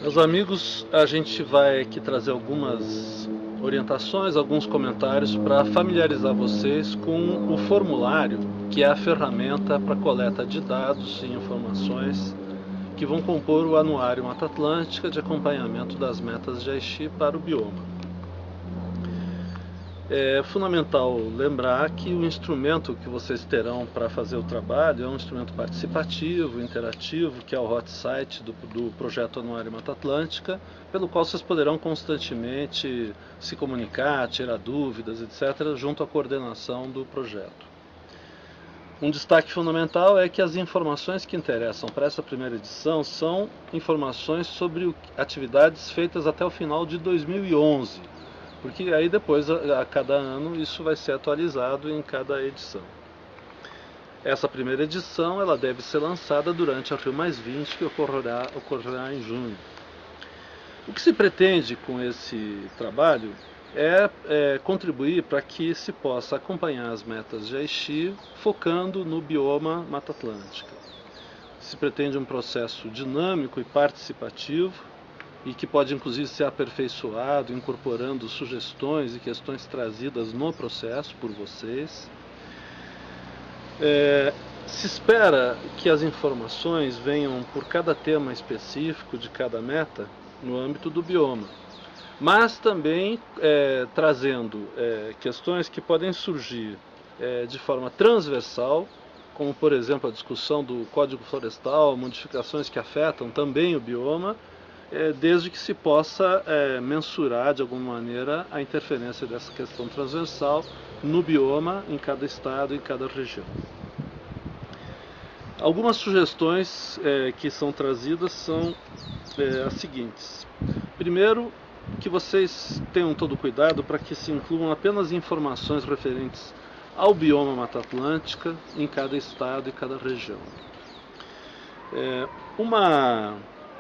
Meus amigos, a gente vai aqui trazer algumas orientações, alguns comentários para familiarizar vocês com o formulário, que é a ferramenta para coleta de dados e informações que vão compor o Anuário Mata Atlântica de acompanhamento das metas de Aichi para o bioma. É fundamental lembrar que o instrumento que vocês terão para fazer o trabalho é um instrumento participativo, interativo, que é o hot site do projeto Anuário Mata Atlântica, pelo qual vocês poderão constantemente se comunicar, tirar dúvidas, etc., junto à coordenação do projeto. Um destaque fundamental é que as informações que interessam para essa primeira edição são informações sobre atividades feitas até o final de 2011. Porque aí depois, a cada ano, isso vai ser atualizado em cada edição. Essa primeira edição ela deve ser lançada durante a Rio+20, que ocorrerá em junho. O que se pretende com esse trabalho é contribuir para que se possa acompanhar as metas de Aichi focando no bioma Mata Atlântica. Se pretende um processo dinâmico e participativo, e que pode inclusive ser aperfeiçoado, incorporando sugestões e questões trazidas no processo por vocês. Se espera que as informações venham por cada tema específico de cada meta no âmbito do bioma, mas também trazendo questões que podem surgir de forma transversal, como por exemplo a discussão do Código Florestal, modificações que afetam também o bioma, desde que se possa mensurar de alguma maneira a interferência dessa questão transversal no bioma, em cada estado, em cada região. Algumas sugestões que são trazidas são as seguintes. Primeiro, que vocês tenham todo o cuidado para que se incluam apenas informações referentes ao bioma Mata Atlântica em cada estado e cada região.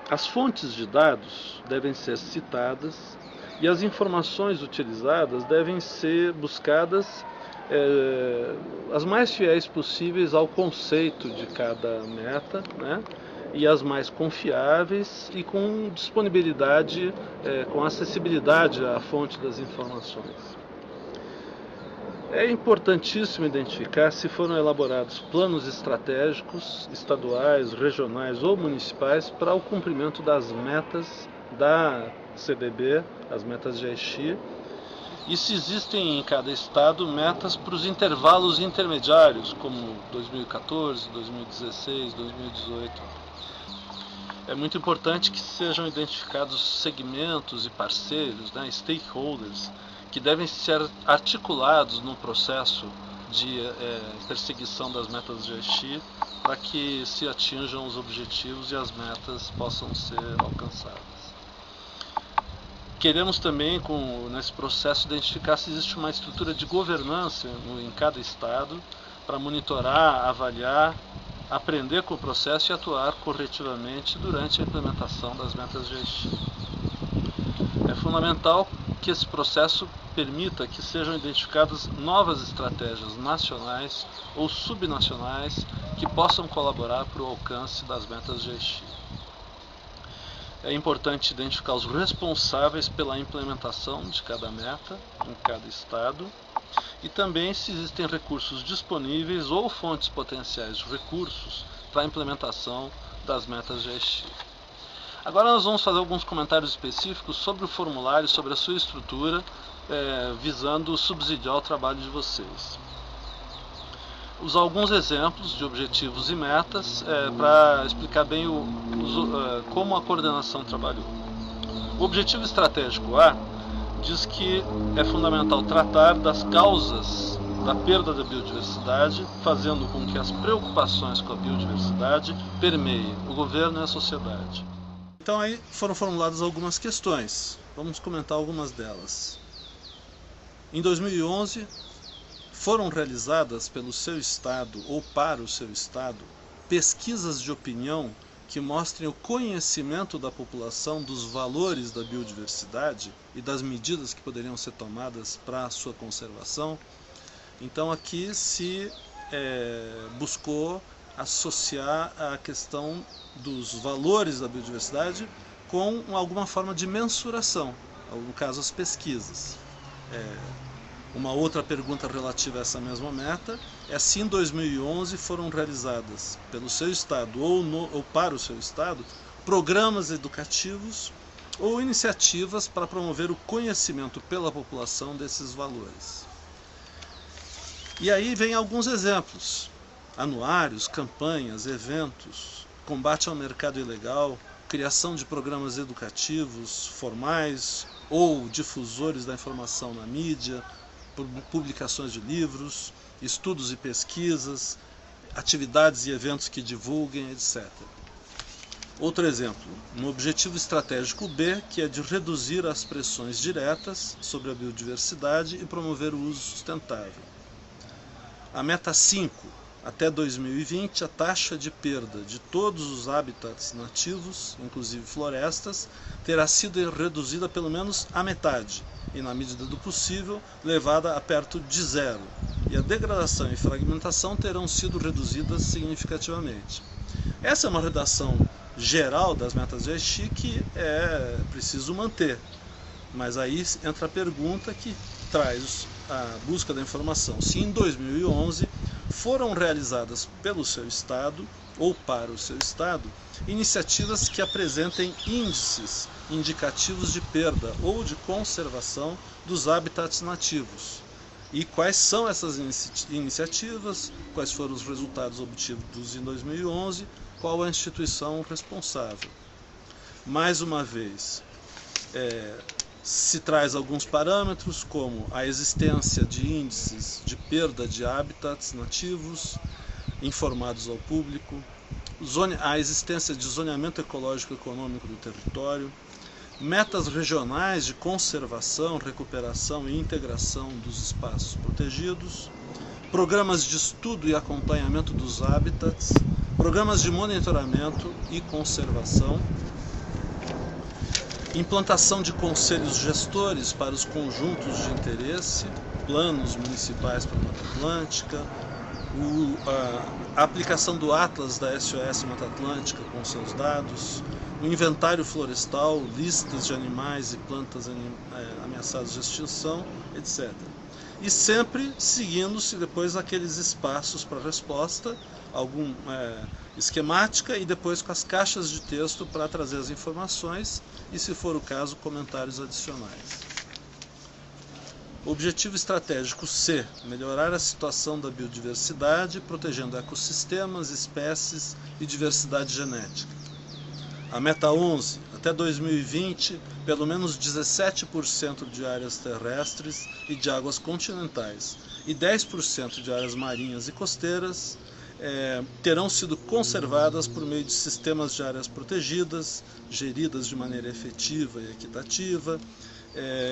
As fontes de dados devem ser citadas e as informações utilizadas devem ser buscadas as mais fiéis possíveis ao conceito de cada meta, né? E as mais confiáveis e com disponibilidade, com acessibilidade à fonte das informações. É importantíssimo identificar se foram elaborados planos estratégicos, estaduais, regionais ou municipais para o cumprimento das metas da CDB, as metas de Aichi, e se existem em cada estado metas para os intervalos intermediários, como 2014, 2016, 2018. É muito importante que sejam identificados segmentos e parceiros, né, stakeholders, que devem ser articulados no processo de perseguição das metas de Aichi para que se atinjam os objetivos e as metas possam ser alcançadas. Queremos também, nesse processo, identificar se existe uma estrutura de governança em cada estado para monitorar, avaliar, aprender com o processo e atuar corretivamente durante a implementação das metas de Aichi. É fundamental que esse processo permita que sejam identificadas novas estratégias nacionais ou subnacionais que possam colaborar para o alcance das metas de Aichi. É importante identificar os responsáveis pela implementação de cada meta em cada estado e também se existem recursos disponíveis ou fontes potenciais de recursos para a implementação das metas de Aichi. Agora nós vamos fazer alguns comentários específicos sobre o formulário, sobre a sua estrutura, visando subsidiar o trabalho de vocês. Usar alguns exemplos de objetivos e metas para explicar bem como a coordenação trabalhou. O objetivo estratégico A diz que é fundamental tratar das causas da perda da biodiversidade, fazendo com que as preocupações com a biodiversidade permeiem o governo e a sociedade. Então aí foram formuladas algumas questões, vamos comentar algumas delas. Em 2011, foram realizadas pelo seu estado ou para o seu estado pesquisas de opinião que mostrem o conhecimento da população dos valores da biodiversidade e das medidas que poderiam ser tomadas para a sua conservação. Então aqui se buscou associar a questão dos valores da biodiversidade com alguma forma de mensuração, no caso as pesquisas. Uma outra pergunta relativa a essa mesma meta é se em 2011 foram realizadas pelo seu estado ou para o seu estado programas educativos ou iniciativas para promover o conhecimento pela população desses valores. E aí vem alguns exemplos: anuários, campanhas, eventos, combate ao mercado ilegal, criação de programas educativos formais ou difusores da informação na mídia, publicações de livros, estudos e pesquisas, atividades e eventos que divulguem, etc. Outro exemplo, um objetivo estratégico B, que é de reduzir as pressões diretas sobre a biodiversidade e promover o uso sustentável. A meta 5, até 2020, a taxa de perda de todos os habitats nativos, inclusive florestas, terá sido reduzida pelo menos à metade e, na medida do possível, levada a perto de zero. E a degradação e fragmentação terão sido reduzidas significativamente. Essa é uma redação geral das metas de Aichi que é preciso manter. Mas aí entra a pergunta que traz a busca da informação. Se em 2011 foram realizadas pelo seu estado ou para o seu estado iniciativas que apresentem índices indicativos de perda ou de conservação dos habitats nativos. E quais são essas iniciativas, quais foram os resultados obtidos em 2011, qual a instituição responsável. Mais uma vez, se traz alguns parâmetros, como a existência de índices de perda de habitats nativos informados ao público, a existência de zoneamento ecológico e econômico do território, metas regionais de conservação, recuperação e integração dos espaços protegidos, programas de estudo e acompanhamento dos habitats, programas de monitoramento e conservação, implantação de conselhos gestores para os conjuntos de interesse, planos municipais para a Mata Atlântica, a aplicação do Atlas da SOS Mata Atlântica com seus dados, o inventário florestal, listas de animais e plantas ameaçadas de extinção, etc. E sempre seguindo-se depois aqueles espaços para resposta, esquemática, e depois com as caixas de texto para trazer as informações e, se for o caso, comentários adicionais. Objetivo estratégico C, melhorar a situação da biodiversidade, protegendo ecossistemas, espécies e diversidade genética. A meta 11, até 2020, pelo menos 17% de áreas terrestres e de águas continentais e 10% de áreas marinhas e costeiras terão sido conservadas por meio de sistemas de áreas protegidas, geridas de maneira efetiva e equitativa,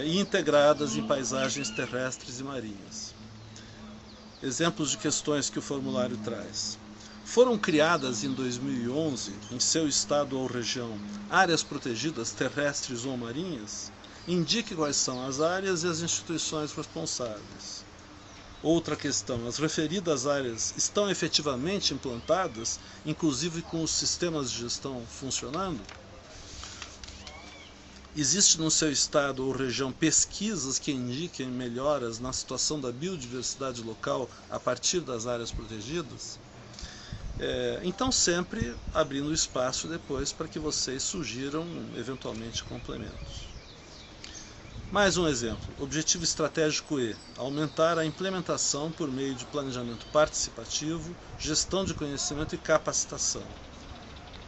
e integradas em paisagens terrestres e marinhas. Exemplos de questões que o formulário traz. Foram criadas em 2011, em seu estado ou região, áreas protegidas terrestres ou marinhas? Indique quais são as áreas e as instituições responsáveis. Outra questão, as referidas áreas estão efetivamente implantadas, inclusive com os sistemas de gestão funcionando? Existe no seu estado ou região pesquisas que indiquem melhoras na situação da biodiversidade local a partir das áreas protegidas? Então sempre abrindo espaço depois para que vocês sugiram eventualmente complementos. Mais um exemplo, objetivo estratégico E, aumentar a implementação por meio de planejamento participativo, gestão de conhecimento e capacitação.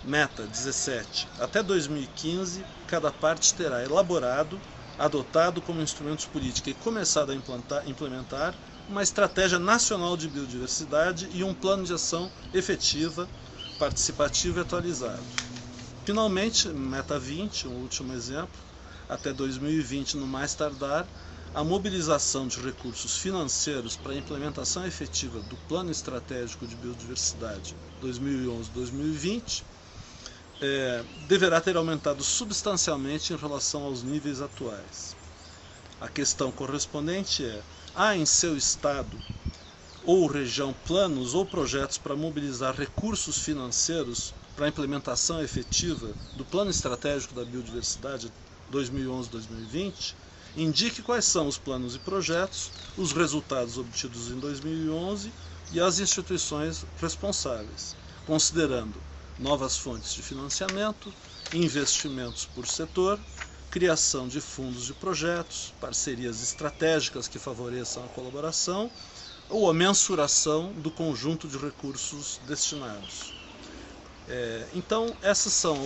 Meta 17, até 2015, cada parte terá elaborado, adotado como instrumentos políticos e começado a implementar uma estratégia nacional de biodiversidade e um plano de ação efetiva, participativa e atualizado. Finalmente, meta 20, um último exemplo, até 2020 no mais tardar, a mobilização de recursos financeiros para a implementação efetiva do Plano Estratégico de Biodiversidade 2011-2020, deverá ter aumentado substancialmente em relação aos níveis atuais. A questão correspondente é: há em seu estado ou região planos ou projetos para mobilizar recursos financeiros para a implementação efetiva do Plano Estratégico da Biodiversidade 2011-2020? Indique quais são os planos e projetos, os resultados obtidos em 2011 e as instituições responsáveis, considerando novas fontes de financiamento, investimentos por setor, criação de fundos de projetos, parcerias estratégicas que favoreçam a colaboração ou a mensuração do conjunto de recursos destinados. Então, essas são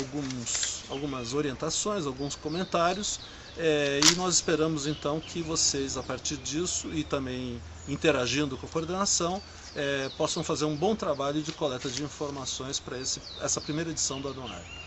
algumas orientações, alguns comentários, e nós esperamos então que vocês, a partir disso e também interagindo com a coordenação, possam fazer um bom trabalho de coleta de informações para essa primeira edição do Anuário.